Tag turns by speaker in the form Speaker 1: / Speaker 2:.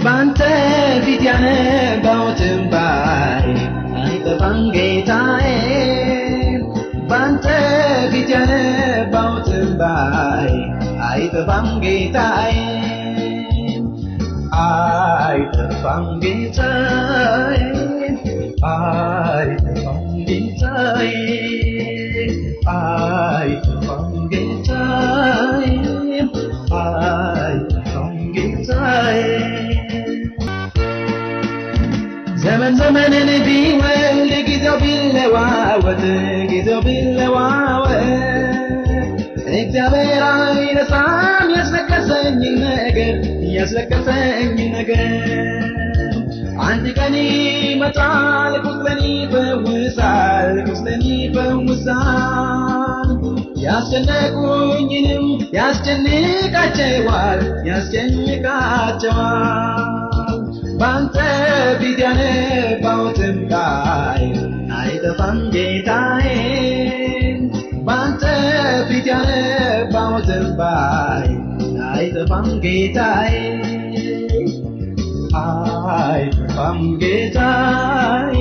Speaker 1: ባንተ ፊት ያነባሁት እንባዬ አይጠፋም ጌታዬ ባንተ ፊት ያነባሁት እንባዬ አይጠፋም ጌታዬ አይጠፋም ጌታዬ አይጠፋም ጌታዬ አይጠፋም ጌታዬ አይጠፋም ጌታዬ ዘመን ዘመንን ቢወልድ ጊዜው ቢለዋወጥ እግዚአብሔር አይረሳም ያስለቀሰኝ ነገር አንድ ቀን ይመጣል ቁስሌን ይፈውሳል ያስጨነቁኝንም ያስጨንቃቸዋል ባንተ ፊት ያነባሁት እንባዬ አይጠፋም ጌታዬ ባንተ ፊት ያነባሁት እንባዬ አይጠፋም ጌታዬ አይጠፋም ጌታዬ